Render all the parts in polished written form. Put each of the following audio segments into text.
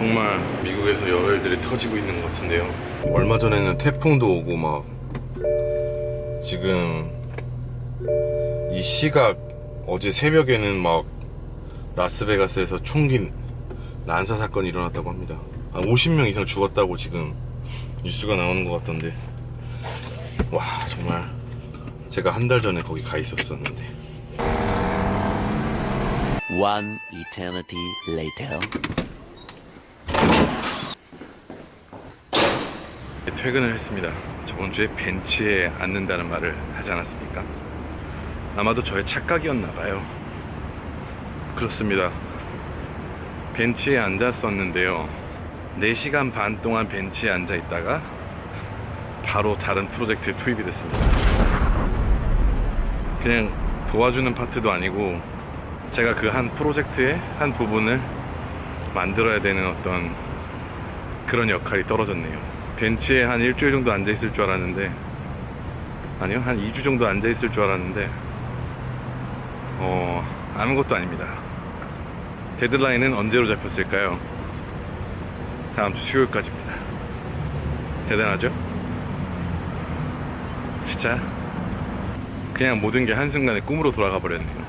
정말 미국에서 여러 일들이 터지고 있는 것 같은데요. 얼마 전에는 태풍도 오고 막 지금 이 시각 어제 새벽에는 막 라스베가스에서 총기 난사 사건이 일어났다고 합니다. 한 50명 이상 죽었다고 지금 뉴스가 나오는 것 같던데, 와 정말 제가 한 달 전에 거기 가 있었었는데. One eternity later. 퇴근을 했습니다. 저번 주에 벤치에 앉는다는 말을 하지 않았습니까? 아마도 저의 착각이었나 봐요. 그렇습니다. 벤치에 앉았었는데요. 4시간 반 동안 벤치에 앉아 있다가 바로 다른 프로젝트에 투입이 됐습니다. 그냥 도와주는 파트도 아니고 제가 그 한 프로젝트의 한 부분을 만들어야 되는 어떤 그런 역할이 떨어졌네요. 벤치에 한 일주일 정도 앉아 있을 줄 알았는데, 아니요, 한 2주 정도 앉아 있을 줄 알았는데 아무것도 아닙니다. 데드라인은 언제로 잡혔을까요? 다음 주 수요일까지입니다. 대단하죠? 진짜 그냥 모든 게 한순간에 꿈으로 돌아가 버렸네요.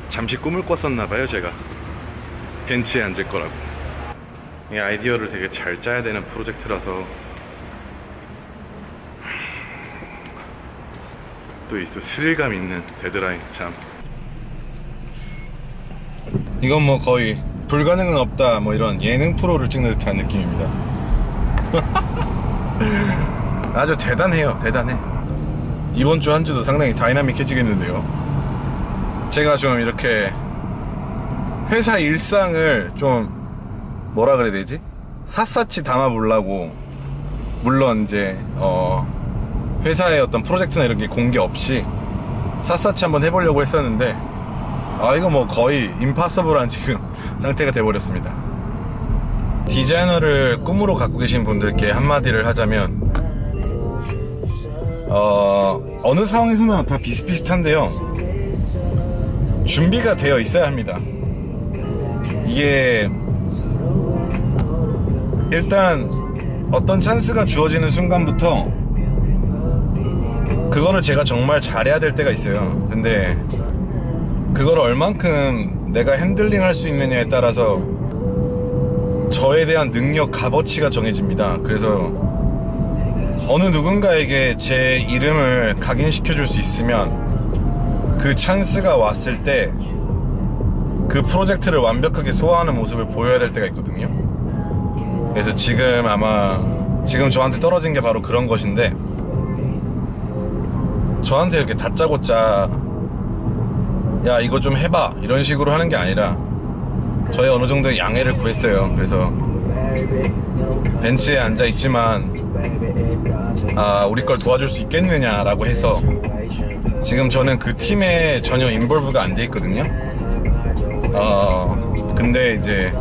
잠시 꿈을 꿨었나봐요. 제가 벤치에 앉을 거라고. 이 아이디어를 되게 잘 짜야 되는 프로젝트라서 또 있어. 스릴감 있는 데드라인. 참, 이건 뭐 거의 불가능은 없다 뭐 이런 예능 프로를 찍는 듯한 느낌입니다. 아주 대단해요. 대단해. 이번 주 한 주도 상당히 다이나믹해지겠는데요. 제가 좀 이렇게 회사 일상을 좀 뭐라 그래야 되지? 샅샅이 담아보려고, 물론 이제 회사의 어떤 프로젝트나 이런 게 공개 없이 샅샅이 한번 해보려고 했었는데, 이거 뭐 거의 임파서블한 지금 상태가 돼버렸습니다. 디자이너를 꿈으로 갖고 계신 분들께 한마디를 하자면, 어느 상황에서나 다 비슷비슷한데요. 준비가 되어 있어야 합니다. 이게 일단 어떤 찬스가 주어지는 순간부터 그거를 제가 정말 잘해야 될 때가 있어요. 근데 그걸 얼만큼 내가 핸들링 할 수 있느냐에 따라서 저에 대한 능력 값어치가 정해집니다. 그래서 어느 누군가에게 제 이름을 각인시켜 줄 수 있으면 그 찬스가 왔을 때 그 프로젝트를 완벽하게 소화하는 모습을 보여야 될 때가 있거든요. 그래서 지금 저한테 떨어진 게 바로 그런 것인데, 저한테 이렇게 다짜고짜 야 이거 좀 해봐 이런 식으로 하는 게 아니라 저희 어느 정도의 양해를 구했어요. 그래서 벤치에 앉아 있지만 우리 걸 도와줄 수 있겠느냐라고 해서 지금 저는 그 팀에 전혀 인볼브가 안 돼 있거든요. 근데 이제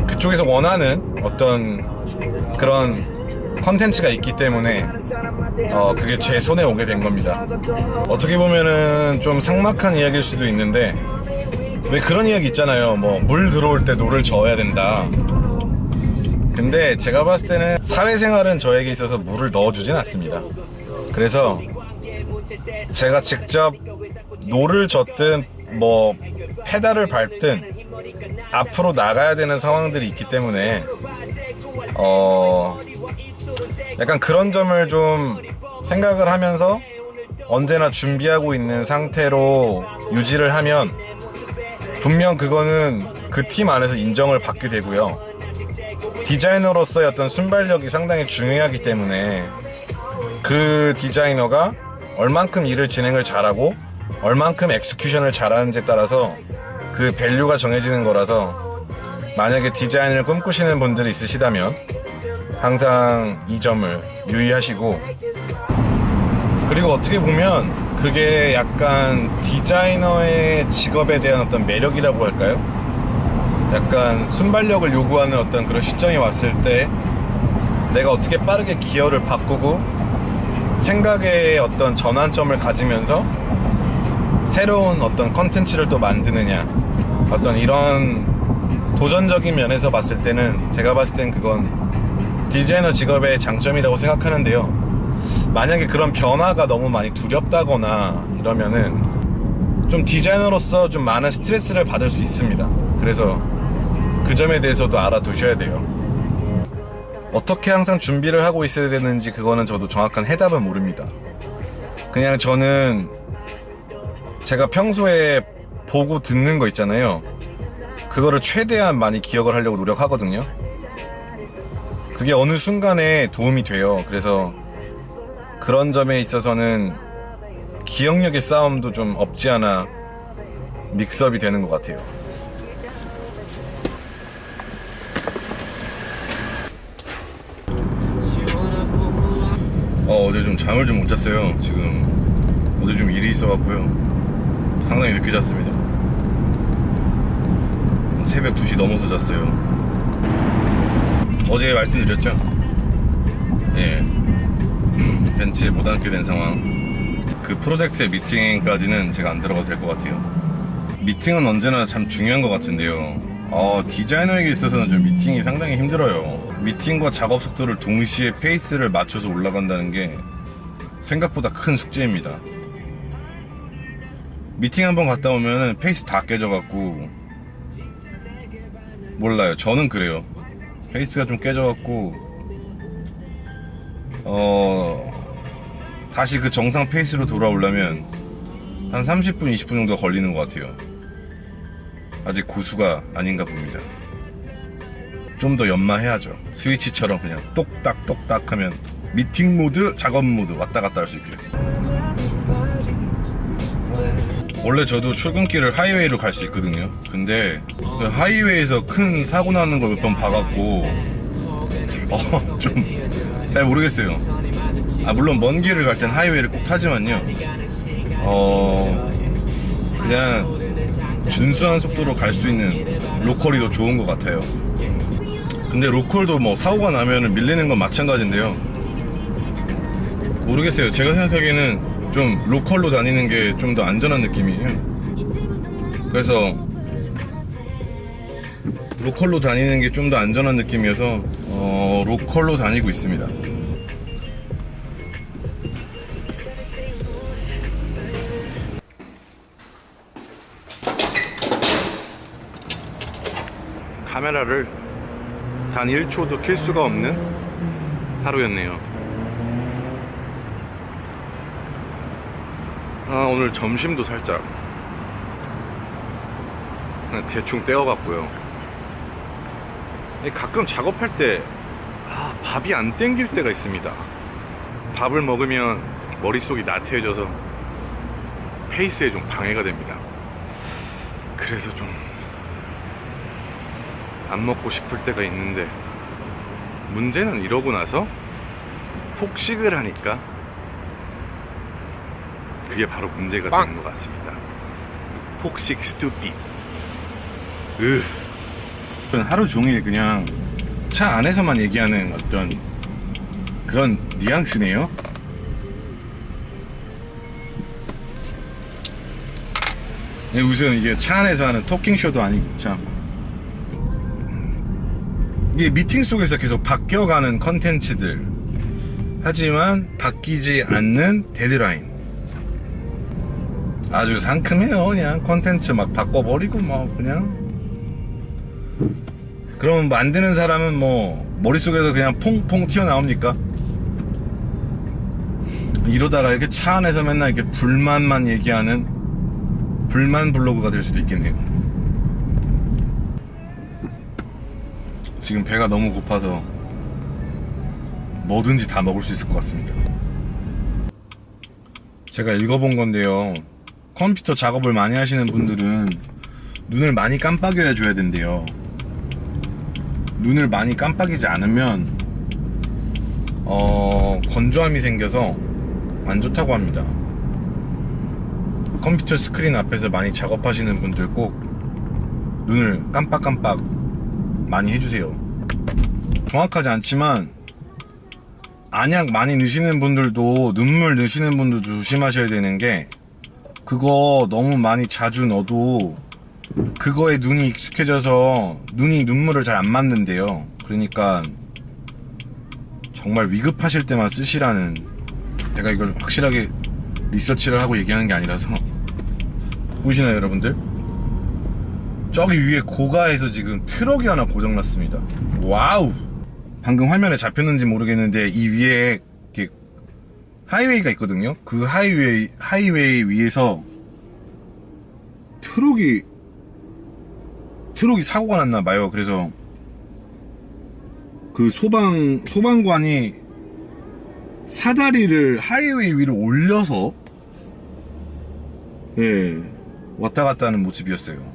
그쪽에서 원하는 어떤 그런 컨텐츠가 있기 때문에 그게 제 손에 오게 된 겁니다. 어떻게 보면은 좀 삭막한 이야기일 수도 있는데, 왜 그런 이야기 있잖아요. 뭐 물 들어올 때 노를 저어야 된다. 근데 제가 봤을 때는 사회생활은 저에게 있어서 물을 넣어주진 않습니다. 그래서 제가 직접 노를 젓든 뭐 페달을 밟든 앞으로 나가야 되는 상황들이 있기 때문에 약간 그런 점을 좀 생각을 하면서 언제나 준비하고 있는 상태로 유지를 하면 분명 그거는 그 팀 안에서 인정을 받게 되고요. 디자이너로서의 어떤 순발력이 상당히 중요하기 때문에 그 디자이너가 얼만큼 일을 진행을 잘하고 얼만큼 엑스큐션을 잘하는지에 따라서 그 밸류가 정해지는 거라서, 만약에 디자인을 꿈꾸시는 분들이 있으시다면 항상 이 점을 유의하시고, 그리고 어떻게 보면 그게 약간 디자이너의 직업에 대한 어떤 매력이라고 할까요? 약간 순발력을 요구하는 어떤 그런 시점이 왔을 때 내가 어떻게 빠르게 기어를 바꾸고 생각의 어떤 전환점을 가지면서 새로운 어떤 컨텐츠를 또 만드느냐, 어떤 이런 도전적인 면에서 봤을 때는 제가 봤을 땐 그건 디자이너 직업의 장점이라고 생각하는데요. 만약에 그런 변화가 너무 많이 두렵다거나 이러면은 좀 디자이너로서 좀 많은 스트레스를 받을 수 있습니다. 그래서 그 점에 대해서도 알아두셔야 돼요. 어떻게 항상 준비를 하고 있어야 되는지 그거는 저도 정확한 해답은 모릅니다. 그냥 저는 제가 평소에 보고 듣는 거 있잖아요. 그거를 최대한 많이 기억을 하려고 노력하거든요. 그게 어느 순간에 도움이 돼요. 그래서 그런 점에 있어서는 기억력의 싸움도 좀 없지 않아 믹스업이 되는 것 같아요. 어제 좀 잠을 좀 못 잤어요. 지금 어제 좀 일이 있어갖고요. 상당히 늦게 잤습니다. 새벽 2시 넘어서 잤어요. 어제 말씀드렸죠? 예. 벤츠에 못 앉게 된 상황. 그 프로젝트의 미팅까지는 제가 안 들어가도 될 것 같아요. 미팅은 언제나 참 중요한 것 같은데요. 디자이너에게 있어서는 좀 미팅이 상당히 힘들어요. 미팅과 작업 속도를 동시에 페이스를 맞춰서 올라간다는 게 생각보다 큰 숙제입니다. 미팅 한번 갔다 오면은 페이스 다 깨져갖고, 몰라요. 저는 그래요. 페이스가 좀 깨져갖고 다시 그 정상 페이스로 돌아오려면 한 30분, 20분 정도 걸리는 것 같아요. 아직 고수가 아닌가 봅니다. 좀 더 연마해야죠. 스위치처럼 그냥 똑딱 똑딱 하면 미팅 모드, 작업 모드 왔다 갔다 할 수 있게. 원래 저도 출근길을 하이웨이로 갈 수 있거든요. 근데 그 하이웨이에서 큰 사고 나는 걸 몇 번 봐갖고 좀 잘 모르겠어요. 물론 먼 길을 갈 땐 하이웨이를 꼭 타지만요. 그냥 준수한 속도로 갈 수 있는 로컬이 더 좋은 것 같아요. 근데 로컬도 뭐 사고가 나면은 밀리는 건 마찬가지인데요. 모르겠어요. 제가 생각하기에는 좀 로컬로 다니는 게 좀 더 안전한 느낌이에요. 그래서 로컬로 다니는 게 좀 더 안전한 느낌이어서 로컬로 다니고 있습니다. 카메라를 단 1초도 켤 수가 없는 하루였네요. 오늘 점심도 살짝 그냥 대충 때워갔고요. 가끔 작업할 때 밥이 안 땡길 때가 있습니다. 밥을 먹으면 머릿속이 나태해져서 페이스에 좀 방해가 됩니다. 그래서 좀 안 먹고 싶을 때가 있는데, 문제는 이러고 나서 폭식을 하니까 그게 바로 문제가 되는 것 같습니다. 폭식 스투핏. 하루 종일 그냥 차 안에서만 얘기하는 어떤 그런 뉘앙스네요. 무슨 이게 차 안에서 하는 토킹쇼도 아니고 참. 이게 미팅 속에서 계속 바뀌어가는 컨텐츠들, 하지만 바뀌지 않는 데드라인. 아주 상큼해요. 그냥 컨텐츠 막 바꿔버리고 뭐 그냥. 그럼 만드는 사람은 뭐 머릿속에서 그냥 퐁퐁 튀어나옵니까? 이러다가 이렇게 차 안에서 맨날 이렇게 불만만 얘기하는 불만 블로그가 될 수도 있겠네요. 지금 배가 너무 고파서 뭐든지 다 먹을 수 있을 것 같습니다. 제가 읽어본 건데요, 컴퓨터 작업을 많이 하시는 분들은 눈을 많이 깜빡여 줘야 된대요. 눈을 많이 깜빡이지 않으면 건조함이 생겨서 안 좋다고 합니다. 컴퓨터 스크린 앞에서 많이 작업하시는 분들 꼭 눈을 깜빡깜빡 많이 해주세요. 정확하지 않지만 안약 많이 넣으시는 분들도, 눈물 넣으시는 분들도 조심하셔야 되는 게, 그거 너무 많이 자주 넣어도 그거에 눈이 익숙해져서 눈이 눈물을 잘 안 맞는데요. 그러니까 정말 위급하실 때만 쓰시라는, 제가 이걸 확실하게 리서치를 하고 얘기하는 게 아니라서. 보이시나요 여러분들? 저기 위에 고가에서 지금 트럭이 하나 고장났습니다. 와우. 방금 화면에 잡혔는지 모르겠는데 이 위에 이렇게 하이웨이가 있거든요. 그 하이웨이 위에서 트럭이 사고가 났나 봐요. 그래서 그 소방관이 사다리를 하이웨이 위로 올려서 왔다 갔다 하는 모습이었어요.